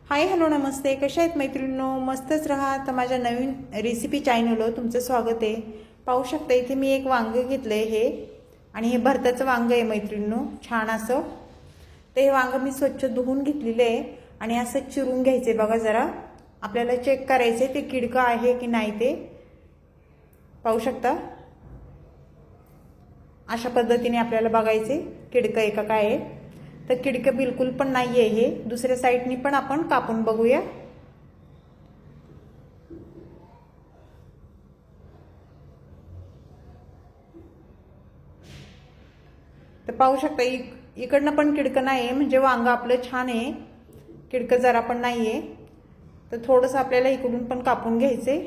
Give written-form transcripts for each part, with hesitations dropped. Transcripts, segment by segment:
Hi hello नमस्ते, कशा आहेत मैत्रिणींनो? मस्तच राहा. तर माझ्या नवीन रेसिपी चॅनलवर तुमचं स्वागत आहे. पाहू शकता इथे मी एक वांग घेतलंय हे, आणि हे भरताचं वांग आहे मैत्रिणींनो, छान असं. तर हे वांग मी स्वच्छ धुवून घेतलेलं आहे आणि असं चिरून घ्यायचे बघा. जरा आपल्याला चेक करायचे ते किडकं आहे की नाही ते. पाहू शकता अशा पद्धतीने आपल्याला बघायचे किडकं आहे का काय आहे. तर किडकं बिलकुल पण नाही आहे हे. दुसऱ्या साईडनी पण आपण कापून बघूया. तर पाहू शकता इकडनं पण किडकं नाही आहे, म्हणजे वांग आपलं छान आहे. किडकं जरा पण नाही आहे. तर थोडंसं आपल्याला इकडून पण कापून घ्यायचे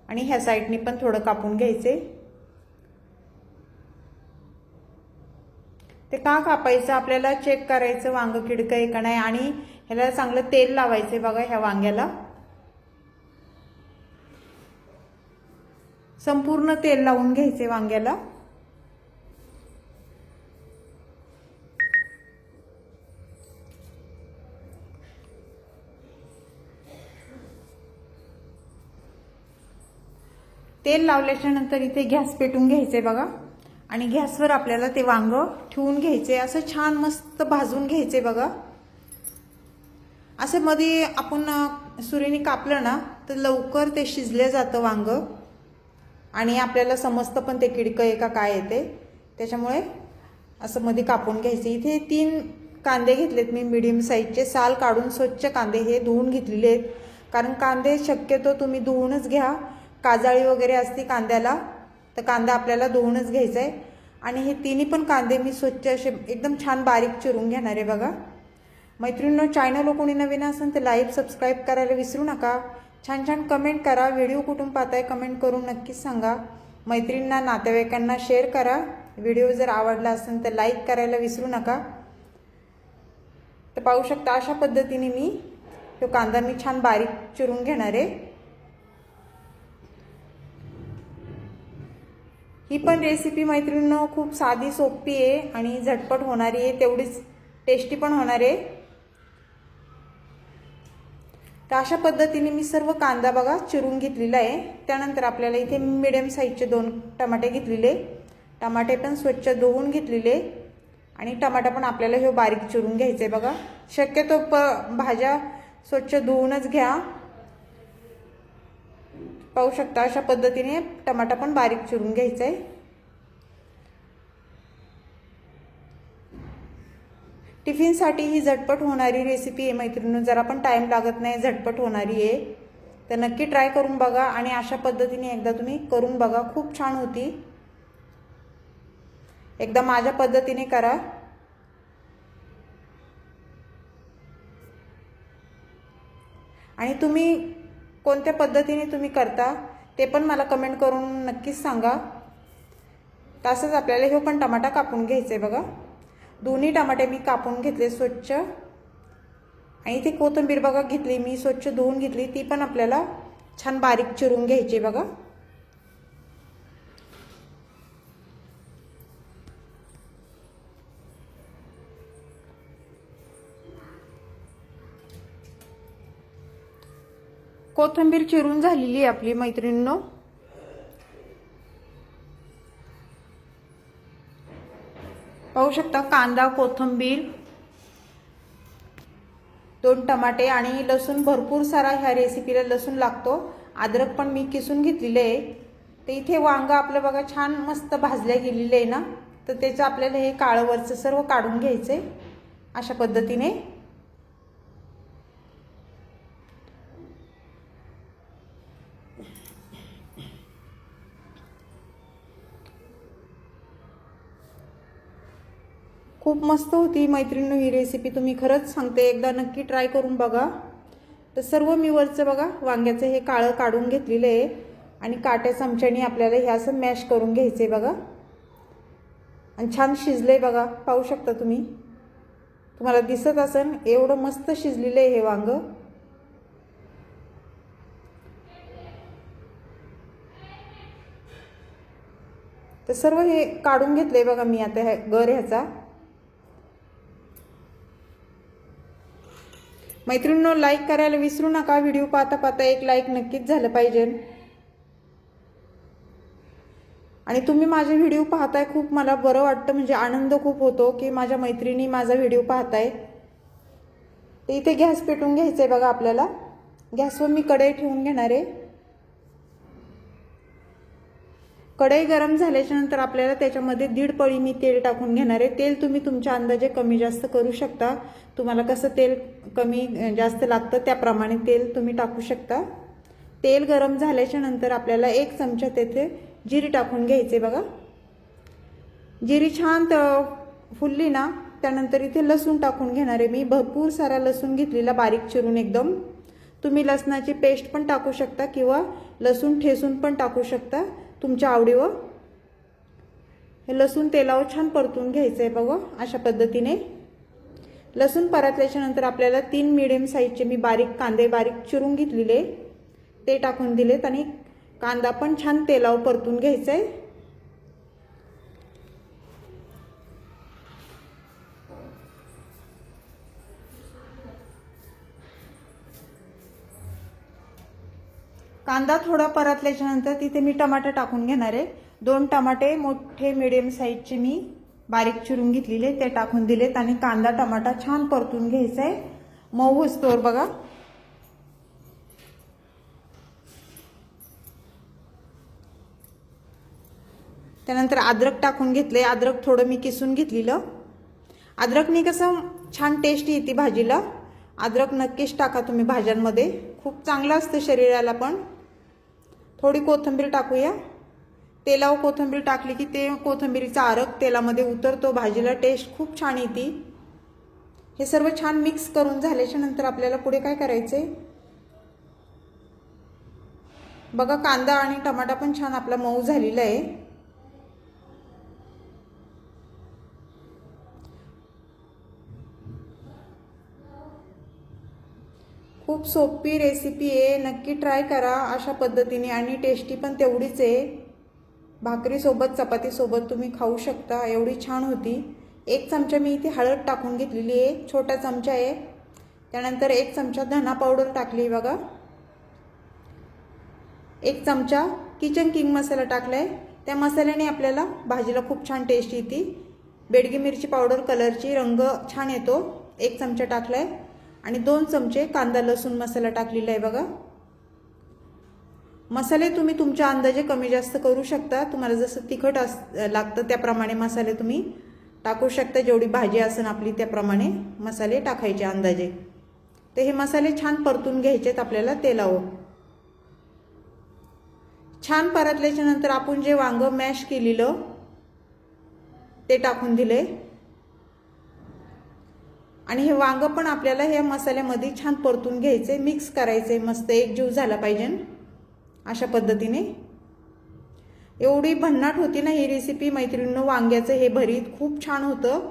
आणि ह्या साईडनी पण थोडं कापून घ्यायचे. ते का कापायचं, आपल्याला चेक करायचं वांग किडकं आहे का नाही, आणि ह्याला चांगलं तेल लावायचे बघा. ह्या वांग्याला संपूर्ण तेल लावून घ्यायचे वांग्याला. तेल लावल्याच्या नंतर इथे गॅस पेटून घ्यायचे बघा, आणि गॅसवर आपल्याला ते वांग ठेवून घ्यायचे. असं छान मस्त भाजून घ्यायचे बघा. असं मध्ये आपण सुरीने कापलं ना तर लवकर ते शिजलं जातं वांग, आणि आपल्याला समजतं पण ते किडकं आहे का काय आहे ते. त्याच्यामुळे असं मध्ये कापून घ्यायचे. इथे 3 कांदे घेतलेत मी मीडियम साईजचे, साल काढून स्वच्छ कांदे हे धुवून घेतलेले आहेत. कारण कांदे शक्यतो तुम्ही धुवूनच घ्या, काजळी वगैरे असते कांद्याला, तर कांदा आपल्याला धुवूनच घ्यायचा आहे. आणि हे तिन्ही पण कांदे मी स्वच्छ असे एकदम छान बारीक चिरून घेणार आहे बघा. मैत्रिणींनो, चॅनल कोणी नवीन असेल तर लाईक सबस्क्राईब करायला विसरू नका. छान छान कमेंट करा. व्हिडिओ कुठून पाहताय कमेंट करून नक्कीच सांगा. मैत्रिणींना नातेवाईकांना शेअर करा. व्हिडिओ जर आवडला असेल तर लाईक करायला विसरू नका. तर पाहू शकता अशा पद्धतीने मी तो कांदा मी छान बारीक चिरून घेणार आहे. ही पण रेसिपी मैत्रिणींनो खूप साधी सोपी आहे आणि झटपट होणारी आहे, तेवढीच टेस्टी पण होणार आहे. तर अशा पद्धतीने मी सर्व कांदा बघा चिरून घेतलेला आहे. त्यानंतर आपल्याला इथे मीडियम साईजचे 2 टमाटे घेतलेले, टमाटे पण स्वच्छ धुवून घेतलेले, आणि टमाटा पण आपल्याला हे बारीक चिरून घ्यायचे बघा. शक्यतो भाज्या स्वच्छ धुवूनच घ्या. पाहू शकता अशा पद्धतीने टमाटा पण बारीक चिरून घ्यायचा आहे. टिफिनसाठी ही झटपट होणारी रेसिपी आहे मैत्रिणींनो, जरा पण टाइम लागत नाही, झटपट होणारी आहे. तर नक्की ट्राय करून बघा, आणि अशा पद्धतीने एकदा तुम्ही करून बघा, खूप छान होती. एकदा माझ्या पद्धतीने करा. आणि तुम्ही कोणत्या पद्धतीने तुम्ही करता ते पण मला कमेंट करून नक्कीच सांगा. तसंच आपल्याला हे पण टमाटा कापून घ्यायचे बघा. दोन्ही टमाटे मी कापून घेतले स्वच्छ, आणि इथे कोथिंबीर बघा घेतली मी स्वच्छ धुवून घेतली, ती पण आपल्याला छान बारीक चिरून घ्यायची बघा. कोथिंबीर चिरून झालेली आहे आपली मैत्रिणींनो. पाहू शकता कांदा, कोथिंबीर, 2 टमाटे आणि लसूण भरपूर सारा ह्या रेसिपीला लसूण लागतो. अद्रक पण मी किसून घेतलेले आहे. तर इथे वांग आपलं बघा छान मस्त भाजल्या गेलेलं आहे ना, तर त्याचं आपल्याला हे काळवरचं सर्व काढून घ्यायचंय अशा पद्धतीने. खूप मस्त होती मैत्रिणींनो ही रेसिपी, तुम्ही खरंच सांगते एकदा नक्की ट्राय करून बघा. तर सर्व मी वरचं बघा वांग्याचं हे काळं काढून घेतलेलं आहे, आणि काट्या चमच्याने आपल्याला हे असं मॅश करून घ्यायचे बघा. आणि छान शिजले बघा, पाहू शकता तुम्ही, तुम्हाला दिसत असेल एवढं मस्त शिजलेलं आहे हे वांग. तर सर्व हे काढून घेतले बघा मी आता गर ह्याचा. मैत्रिणींनो, लाईक करायला विसरू नका. व्हिडिओ पाहता पाहता एक लाईक नक्कीच झालं पाहिजे. आणि तुम्ही माझे व्हिडिओ पाहताय, खूप मला बरं वाटतं, म्हणजे आनंद खूप होतो की माझ्या मैत्रिणी माझा व्हिडिओ पाहताय. इथे गॅस पेटवून घ्यायचा आहे बघा आपल्याला. गॅसवर मी कढई ठेवून घेणार आहे. कढई गरम झाल्याच्या नंतर आपल्याला त्याच्यामध्ये 1.5 पळी मी तेल टाकून घेणार आहे. तेल तुम्ही तुमच्या अंदाजे कमी जास्त करू शकता. तुम्हाला कसं तेल कमी जास्त लागतं त्याप्रमाणे तेल तुम्ही टाकू शकता. तेल गरम झाल्याच्या नंतर आपल्याला 1 चमचा तेथे जिरी टाकून घ्यायचे बघा. जिरी छान फुलली ना, त्यानंतर इथे लसूण टाकून घेणार आहे. मी भरपूर सारा लसूण घेतलेला बारीक चिरून एकदम. तुम्ही लसणाची पेस्ट पण टाकू शकता किंवा लसूण ठेचून पण टाकू शकता, तुमच्या आवडीवर. हे लसूण तेलावर छान परतून घ्यायचं आहे बघा. अशा पद्धतीने लसूण परतल्याच्या नंतर आपल्याला 3 मीडियम साईजचे मी कांदे बारीक चिरून घेतलेले ते टाकून दिलेत. आणि कांदा पण छान तेलावर परतून घ्यायचा आहे. कांदा थोडा परतल्याच्या नंतर तिथे मी टमाटे टाकून घेणार आहे. 2 टमाटे मोठे मीडियम साईजचे मी बारीक चिरून घेतलेले ते टाकून दिलेत. आणि कांदा टमाटा छान परतून घ्यायचा आहे, मऊ होईस्तोवर बघा. त्यानंतर अद्रक टाकून घेतले. अद्रक थोडं मी किसून घेतलेलं. अद्रकनी कसं छान टेस्ट येते भाजीला. अद्रक नक्कीच टाका तुम्ही भाज्यांमध्ये, खूप चांगलं असतं शरीराला पण. थोडी कोथिंबीर टाकूया. तेलावर कोथिंबीर टाकली की ते कोथिंबीरीचा अर्क तेलामध्ये उतरतो, भाजीला टेस्ट खूप छान येते. हे सर्व छान मिक्स करून झाल्याच्या नंतर आपल्याला पुढे काय करायचे बघा. कांदा आणि टमाटा पण छान आपला मऊ झालेला आहे. खूप सोपी रेसिपी आहे, नक्की ट्राय करा अशा पद्धतीने. आणि टेस्टी पण तेवढीच आहे. भाकरीसोबत चपातीसोबत तुम्ही खाऊ शकता, एवढी छान होती. 1 चमचा मी इथे हळद टाकून घेतलेली आहे, छोटा चमचा आहे. त्यानंतर 1 चमचा धना पावडर टाकली बघा. 1 चमचा किचन किंग मसाला टाकलाय. त्या मसाल्याने आपल्याला भाजीला खूप छान टेस्ट येते. बेडगी मिरची पावडर कलरची रंग छान येतो, 1 चमचा टाकलाय. आणि 2 चमचे कांदा लसूण मसाला टाकलेला आहे बघा. मसाले तुम्ही तुमच्या अंदाजे कमी जास्त करू शकता. तुम्हाला जसं तिखट लागतं त्याप्रमाणे मसाले तुम्ही टाकू शकता. जेवढी भाजी असेल आपली त्याप्रमाणे मसाले टाकायचे अंदाजे. ते हे मसाले छान परतून घ्यायचेत आपल्याला तेलावर. छान परतल्याच्या नंतर आपण जे वांग मॅश केलेलं ते टाकून दिले. आणि हे वांग पण आपल्याला ह्या मसाल्यामध्ये छान परतून घ्यायचे, मिक्स करायचे, मस्त एकजीव झाला पाहिजे अशा पद्धतीने. एवढी भन्नाट होती ना ही रेसिपी मैत्रिणींनो. वांग्याचं हे भरीत खूप छान होतं.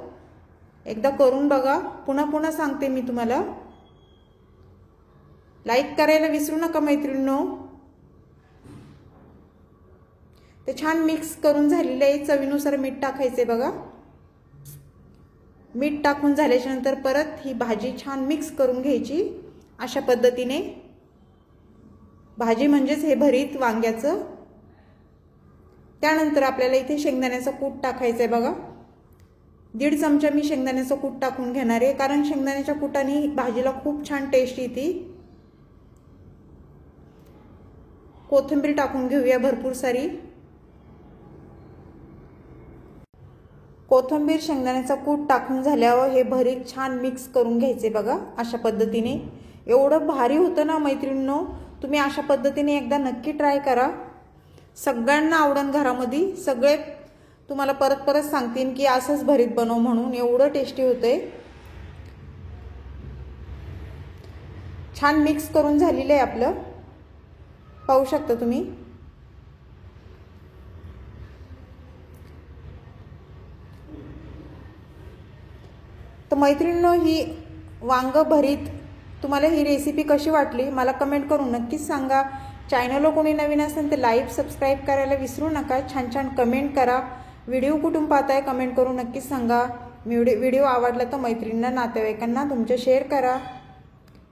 एकदा करून बघा. पुन्हा पुन्हा सांगते मी तुम्हाला. लाईक करायला विसरू नका मैत्रिणींनो. ते छान मिक्स करून झालेलं आहे. चवीनुसार मीठ टाकायचे बघा. मीठ टाकून झाल्याच्या नंतर परत ही भाजी छान मिक्स करून घ्यायची अशा पद्धतीने. भाजी म्हणजेच हे भरीत वांग्याचं. त्यानंतर आपल्याला इथे शेंगदाण्याचं कूट टाकायचं आहे बघा. 1.5 चमचा मी शेंगदाण्याचं कूट टाकून घेणार आहे, कारण शेंगदाण्याच्या कूटाने भाजीला खूप छान टेस्ट येते. कोथिंबीर टाकून घेऊया भरपूर सारी. कोथिंबीर शेंगदाण्याचा कूट टाकून झाल्यावर हे भरीत छान मिक्स करून घ्यायचे बघा अशा पद्धतीने. एवढं भारी होतं ना मैत्रिणींनो. तुम्ही अशा पद्धतीने एकदा नक्की ट्राय करा. सगळ्यांना आवडन घरामध्ये. सगळे तुम्हाला परत परत सांगतील की असंच भरीत बनव म्हणून. एवढं टेस्टी होतंय. छान मिक्स करून झालेलं आहे आपलं, पाहू शकता तुम्ही. तर मैत्रिणींनो, ही वांग भरीत तुम्हाला ही रेसिपी कशी वाटली मला कमेंट करून नक्कीच सांगा. चॅनलला कोणी नवीन असेल तर लाईक सबस्क्राईब करायला विसरू नका. छान छान कमेंट करा. व्हिडिओ कुठून पाहताय कमेंट करून नक्कीच सांगा. व्हिडिओ आवडला तर मैत्रिणींना नातेवाईकांना तुमच्या शेअर करा.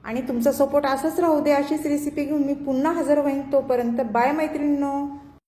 आणि तुमचा सपोर्ट असाच राहू दे. अशीच रेसिपी घेऊन मी पुन्हा हजर होईन. तोपर्यंत बाय मैत्रिणींनो.